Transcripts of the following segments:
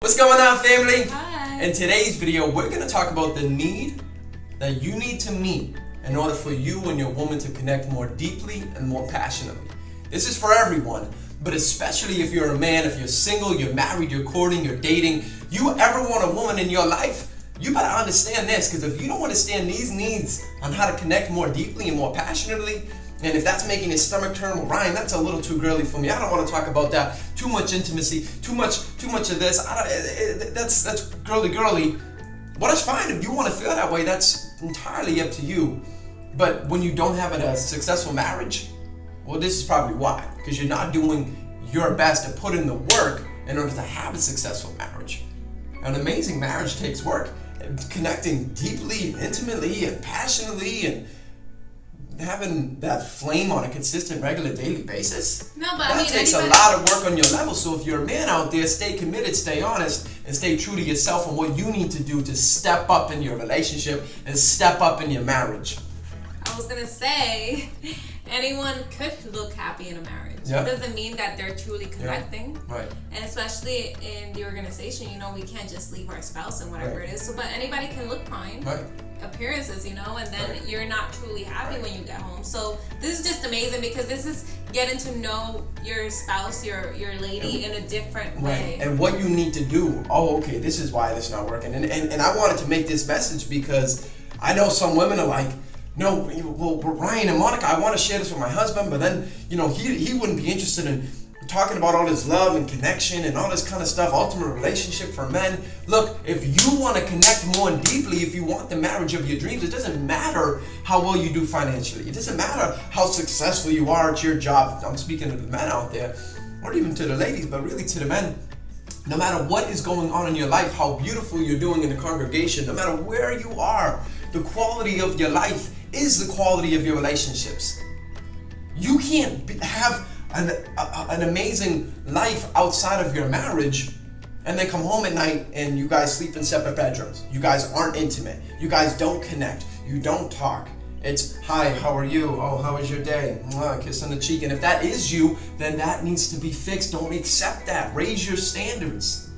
What's going on, family? Hi. In today's video, we're going to talk about the need that you need to meet in order for you and your woman to connect more deeply and more passionately. This is for everyone, but especially if you're a man, if you're single, you're married, you're courting, you're dating, you ever want a woman in your life, you better understand this, because if you don't understand these needs on how to connect more deeply and more passionately, and if that's making his stomach turn, well, Ryan, that's a little too girly for me. I don't want to talk about that. Too much intimacy, too much of this. That's girly. Well, that's fine. If you want to feel that way, that's entirely up to you. But when you don't have a successful marriage, well, this is probably why. Because you're not doing your best to put in the work in order to have a successful marriage. An amazing marriage takes work. Connecting deeply, intimately, and passionately, and having that flame on a consistent, regular, daily basis. No, but that takes a lot of work on your level. So if you're a man out there, stay committed, stay honest, and stay true to yourself and what you need to do to step up in your relationship and step up in your marriage. I was gonna say, anyone could look happy in a marriage. Yeah. It doesn't mean that they're truly connecting. Yeah. Right. And especially in the organization, we can't just leave our spouse and whatever it is. So, but anybody can look fine. Right. Appearances, and then you're not truly happy when you get home. So this is just amazing because this is getting to know your spouse, your lady in a different way. And what you need to do. Oh, okay, this is why this is not working. And I wanted to make this message because I know some women are like, no, well, Ryan and Monica, I want to share this with my husband, but then, he wouldn't be interested in talking about all this love and connection and all this kind of stuff, ultimate relationship for men. Look, if you want to connect more deeply, if you want the marriage of your dreams, it doesn't matter how well you do financially. It doesn't matter how successful you are at your job. I'm speaking to the men out there, or even to the ladies, but really to the men. No matter what is going on in your life, how beautiful you're doing in the congregation, no matter where you are, the quality of your life is the quality of your relationships. You can't have an amazing life outside of your marriage and then come home at night and you guys sleep in separate bedrooms. You guys aren't intimate. You guys don't connect. You don't talk. It's, hi, how are you? Oh, how was your day? Mwah, kiss on the cheek. And if that is you, then that needs to be fixed. Don't accept that. Raise your standards.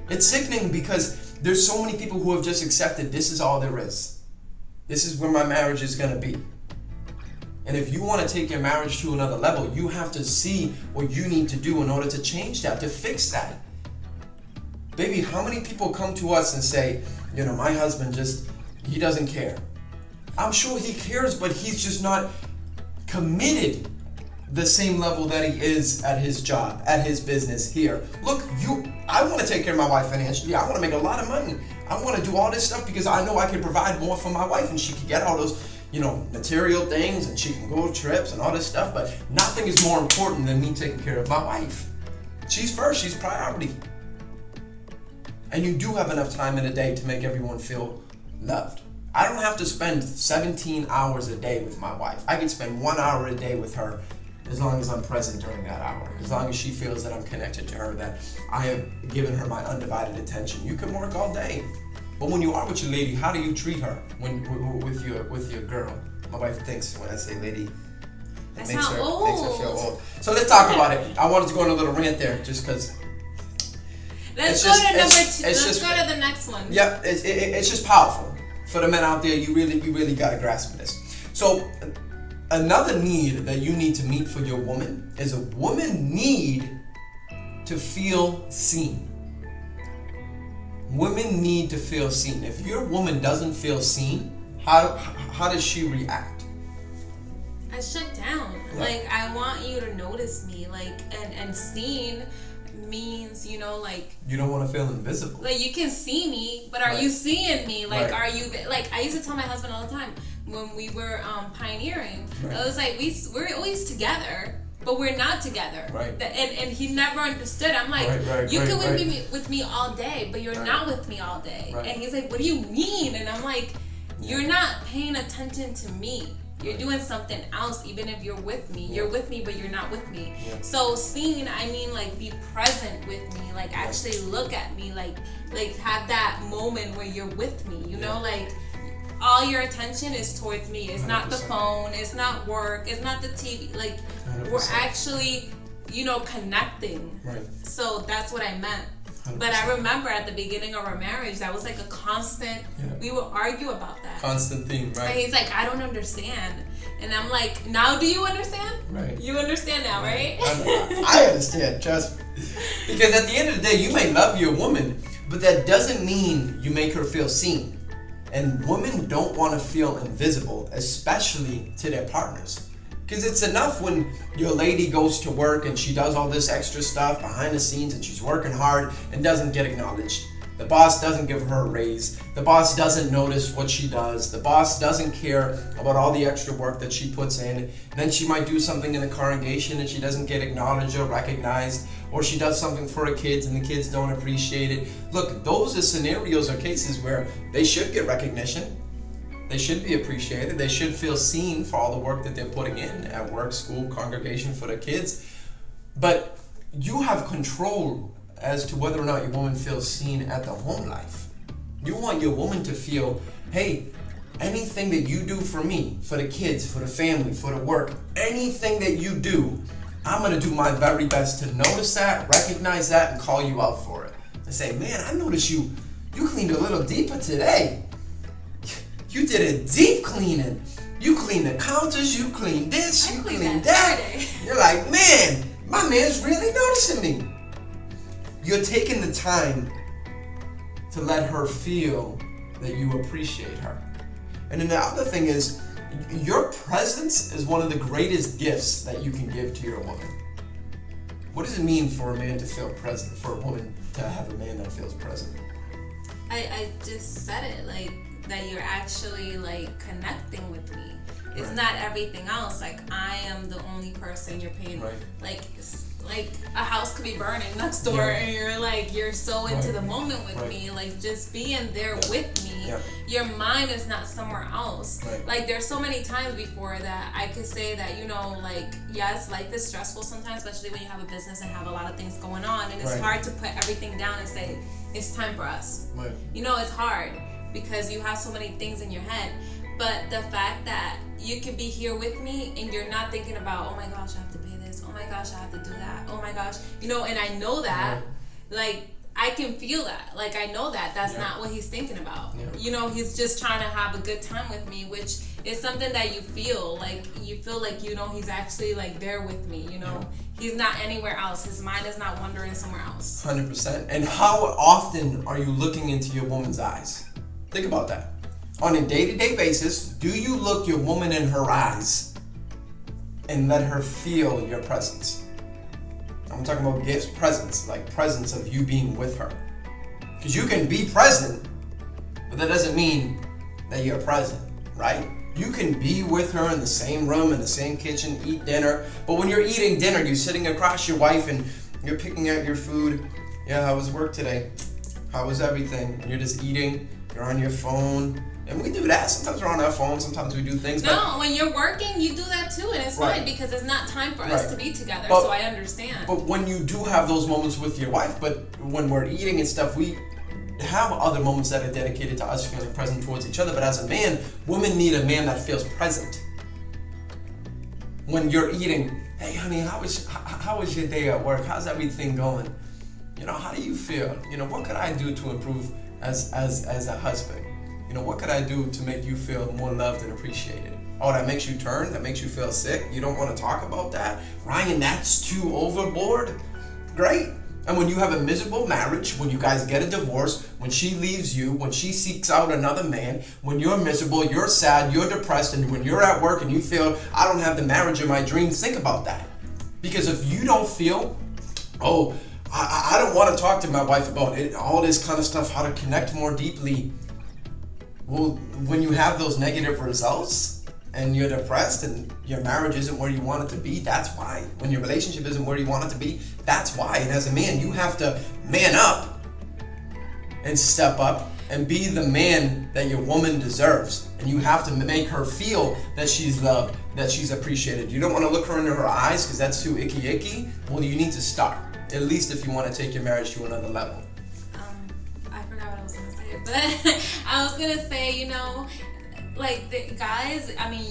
It's sickening because there's so many people who have just accepted this is all there is. This is where my marriage is going to be. And if you want to take your marriage to another level, you have to see what you need to do in order to change that, to fix that. Baby, how many people come to us and say, my husband he doesn't care. I'm sure he cares, but he's just not committed the same level that he is at his job, at his business here. Look, I want to take care of my wife financially. I want to make a lot of money. I want to do all this stuff because I know I can provide more for my wife and she can get all those material things and she can go on trips and all this stuff, but nothing is more important than me taking care of my wife. She's first, she's priority. And you do have enough time in a day to make everyone feel loved. I don't have to spend 17 hours a day with my wife. I can spend 1 hour a day with her as long as I'm present during that hour. As long as she feels that I'm connected to her, that I have given her my undivided attention. You can work all day. But when you are with your lady, how do you treat her with your girl? My wife thinks when I say lady, it makes her feel old. So let's talk about it. I wanted to go on a little rant there just because. Let's go to number two. Let's go to the next one. Yeah, it's just powerful. For the men out there, you really got to grasp this. So another need that you need to meet for your woman is a woman need to feel seen. Women need to feel seen. If your woman doesn't feel seen, how does she react? I shut down. Yeah. I want you to notice me. And seen means, you don't want to feel invisible. You can see me, but are you seeing me? Are you I used to tell my husband all the time when we were pioneering. Right. I was like, we're always together, but we're not together. Right. And he never understood. I'm like, you can be with me all day, but you're not with me all day. Right. And he's like, what do you mean? And I'm like, you're not paying attention to me. You're doing something else, even if you're with me. You're with me, but you're not with me. Yeah. So seen, I mean, be present with me. Actually look at me. Have that moment where you're with me. You know, all your attention is towards me. It's 100%. Not the phone. It's not work. It's not the TV. 100%. We're actually, connecting. Right. So that's what I meant. 100%. But I remember at the beginning of our marriage, that was like a constant, we would argue about that. Constant theme, right? And he's like, I don't understand. And I'm like, now do you understand? Right. You understand now, right? I understand, trust me. Because at the end of the day, you may love your woman, but that doesn't mean you make her feel seen. And women don't want to feel invisible, especially to their partners. Because it's enough when your lady goes to work and she does all this extra stuff behind the scenes and she's working hard and doesn't get acknowledged. The boss doesn't give her a raise. The boss doesn't notice what she does. The boss doesn't care about all the extra work that she puts in. And then she might do something in the congregation and she doesn't get acknowledged or recognized. Or she does something for her kids and the kids don't appreciate it. Look, those are scenarios or cases where they should get recognition. They should be appreciated. They should feel seen for all the work that they're putting in at work, school, congregation, for their kids. But you have control as to whether or not your woman feels seen at the home life. You want your woman to feel, hey, anything that you do for me, for the kids, for the family, for the work, anything that you do, I'm going to do my very best to notice that, recognize that, and call you out for it. And say, man, I noticed you cleaned a little deeper today. You did a deep cleaning. You cleaned the counters, you cleaned this, you cleaned that. You're like, man, my man's really noticing me. You're taking the time to let her feel that you appreciate her. And then the other thing is, your presence is one of the greatest gifts that you can give to your woman. What does it mean for a man to feel present, for a woman to have a man that feels present? I just said it, like, that you're actually, like, connecting with me. It's Right. not everything else. Like, I am the only person you're paying. Right. Like a house could be burning next door, and you're so into the moment with me. Like, just being there with me. Yeah. Your mind is not somewhere else. Right. Like, there's so many times before that I could say that, like, yes, life is stressful sometimes, especially when you have a business and have a lot of things going on, and it's hard to put everything down and say, it's time for us. Right. It's hard because you have so many things in your head. But the fact that you can be here with me and you're not thinking about, oh my gosh, I have to pay this. Oh my gosh, I have to do that. Oh my gosh. And I know that, like, I can feel that. Like, I know that that's not what he's thinking about. Yeah. He's just trying to have a good time with me, which is something that you feel. Like, he's actually, like, there with me, Yeah. He's not anywhere else. His mind is not wandering somewhere else. 100%. And how often are you looking into your woman's eyes? Think about that. On a day-to-day basis, do you look your woman in her eyes and let her feel your presence? I'm talking about gifts, presence, like presence of you being with her. Because you can be present, but that doesn't mean that you're present, right? You can be with her in the same room, in the same kitchen, eat dinner, but when you're eating dinner, you're sitting across your wife and you're picking out your food. Yeah, how was work today? How was everything? And you're just eating, you're on your phone. And we do that. Sometimes we're on our phone. Sometimes we do things. No, when you're working, you do that too. And it's fine because it's not time for us to be together. So I understand. But when you do have those moments with your wife, but when we're eating and stuff, we have other moments that are dedicated to us feeling present towards each other. But as a man, women need a man that feels present. When you're eating, hey honey, how was your day at work? How's everything going? How do you feel? What could I do to improve as a husband? What could I do to make you feel more loved and appreciated? Oh, that makes you turn? That makes you feel sick? You don't want to talk about that? Ryan, that's too overboard? Great. And when you have a miserable marriage, when you guys get a divorce, when she leaves you, when she seeks out another man, when you're miserable, you're sad, you're depressed, and when you're at work and you feel, I don't have the marriage of my dreams, think about that. Because if you don't feel, oh, I don't want to talk to my wife about it, all this kind of stuff, how to connect more deeply. Well, when you have those negative results and you're depressed and your marriage isn't where you want it to be, that's why. When your relationship isn't where you want it to be, that's why. And as a man, you have to man up and step up and be the man that your woman deserves. And you have to make her feel that she's loved, that she's appreciated. You don't want to look her into her eyes because that's too icky. Well, you need to start, at least if you want to take your marriage to another level. I forgot what I was going to say, but I was going to say, like the guys, I mean,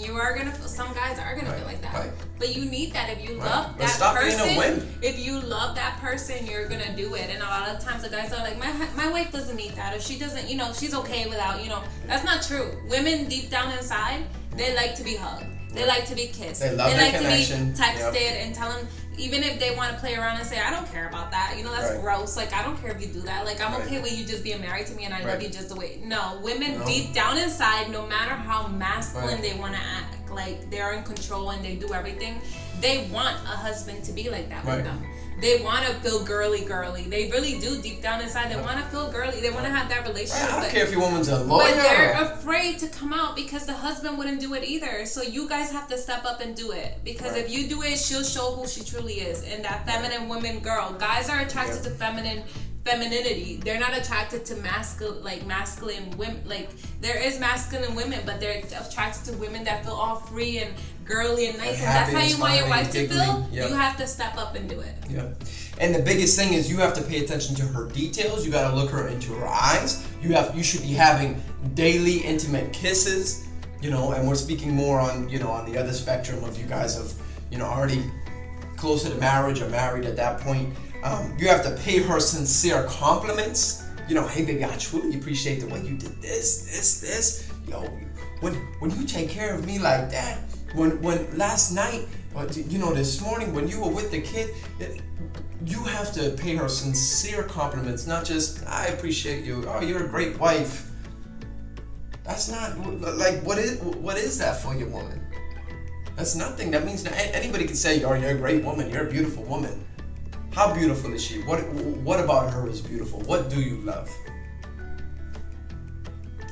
some guys are gonna feel like that. Right. But you need that if you love But that stop person. being a wimp. If you love that person, you're gonna do it. And a lot of times the guys are like, my wife doesn't need that, or she doesn't, she's okay without, That's not true. Women deep down inside, they like to be hugged. They like to be kissed. They love like connection. to be texted and tell them, even if they want to play around and say, I don't care about that. That's gross. Like, I don't care if you do that. Like, I'm okay with you just being married to me and I love you just the way. No, women deep down inside, no matter how masculine they want to act, like they're in control and they do everything, they want a husband to be like that with them. They want to feel girly. They really do deep down inside. They want to feel girly. They want to have that relationship. I don't care if your woman's a lawyer. But they're afraid to come out because the husband wouldn't do it either. So you guys have to step up and do it. Because if you do it, she'll show who she truly is. And that feminine woman girl. Guys are attracted to femininity. They're not attracted to masculine women. Like, there is masculine women, but they're attracted to women that feel all free and girly and nice. And that's how you want your wife to feel. You have to step up and do it. Yeah. And the biggest thing is you have to pay attention to her details. You got to look her into her eyes. You should be having daily intimate kisses, and we're speaking more on, on the other spectrum of you guys of, already closer to marriage or married at that point. You have to pay her sincere compliments. Hey baby, I truly appreciate the way you did this. Yo, when you take care of me like that, when last night, this morning when you were with the kid, you have to pay her sincere compliments, not just, I appreciate you, oh, you're a great wife. That's not, like, what is that for your woman? That's nothing. That means anybody can say, oh, you're a great woman, you're a beautiful woman. How beautiful is she? What about her is beautiful? What do you love?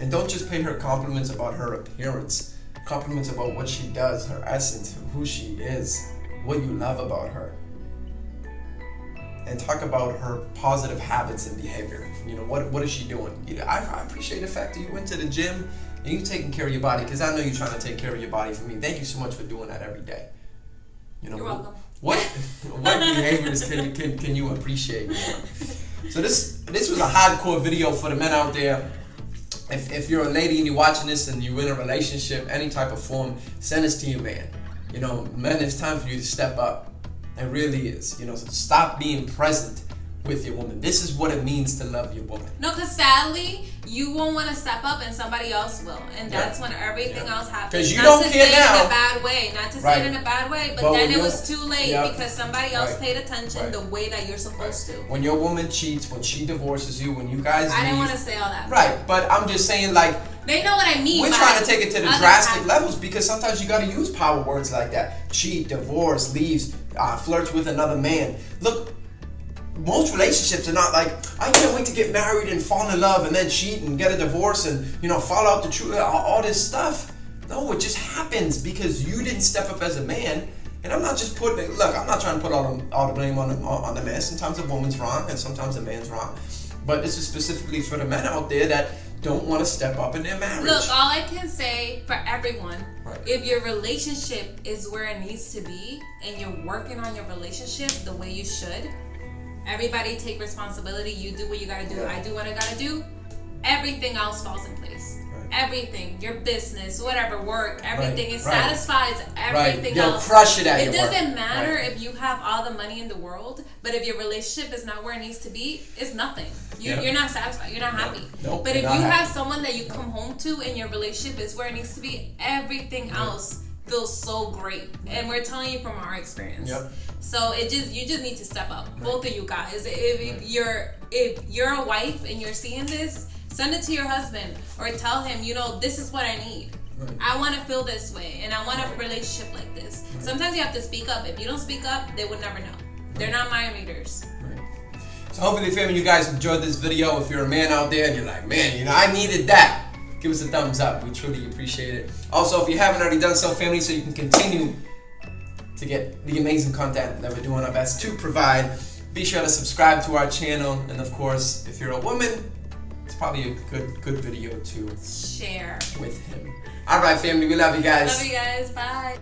And don't just pay her compliments about her appearance. Compliments about what she does, her essence, who she is, what you love about her. And talk about her positive habits and behavior. What is she doing? I appreciate the fact that you went to the gym and you're taking care of your body, because I know you're trying to take care of your body for me. Thank you so much for doing that every day. You're welcome. What behaviors can you appreciate more? So this was a hardcore video for the men out there. If you're a lady and you're watching this and you're in a relationship, any type of form, send this to your man. Men, it's time for you to step up. It really is. So stop being present with your woman. This is what it means to love your woman. No, because sadly, you won't want to step up and somebody else will. And that's when everything else happens. Because you don't care now. Not to say it in a bad way, but then it was too late because somebody else paid attention the way that you're supposed to. When your woman cheats, when she divorces you, when you guys leave. I didn't want to say all that. Right, but I'm just saying, like, they know what I mean. We're trying to take it to the drastic levels because sometimes you got to use power words like that. Cheat, divorce, leaves, flirts with another man. Look, most relationships are not like, I can't wait to get married and fall in love and then cheat and get a divorce and, fall out the truth, all this stuff. No, it just happens because you didn't step up as a man. And I'm not just I'm not trying to put all the blame on the man. Sometimes the woman's wrong and sometimes the man's wrong. But this is specifically for the men out there that don't want to step up in their marriage. Look, all I can say for everyone, if your relationship is where it needs to be and you're working on your relationship the way you should, everybody take responsibility. You do what you gotta do. I do what I gotta do. Everything else falls in place. Everything, your business, whatever, work, everything, it satisfies everything else. You'll crush it at your work. It doesn't matter if you have all the money in the world, but if your relationship is not where it needs to be, it's nothing. You're not satisfied. You're not happy. Nope, but if you have someone that you come home to and your relationship is where it needs to be, everything else feels so great. And we're telling you from our experience. So you just need to step up, both of you guys. If you're a wife and you're seeing this, send it to your husband or tell him, this is what I need. I want to feel this way and I want a relationship like this. Sometimes you have to speak up. If you don't speak up, they would never know. They're not mind readers. So hopefully, family, you guys enjoyed this video. If you're a man out there and you're like, man, I needed that, give us a thumbs up. We truly appreciate it. Also, if you haven't already done so, family, so you can continue to get the amazing content that we're doing our best to provide, be sure to subscribe to our channel. And of course, if you're a woman, it's probably a good video to share with him. All right, family, we love you guys. Love you guys. Bye.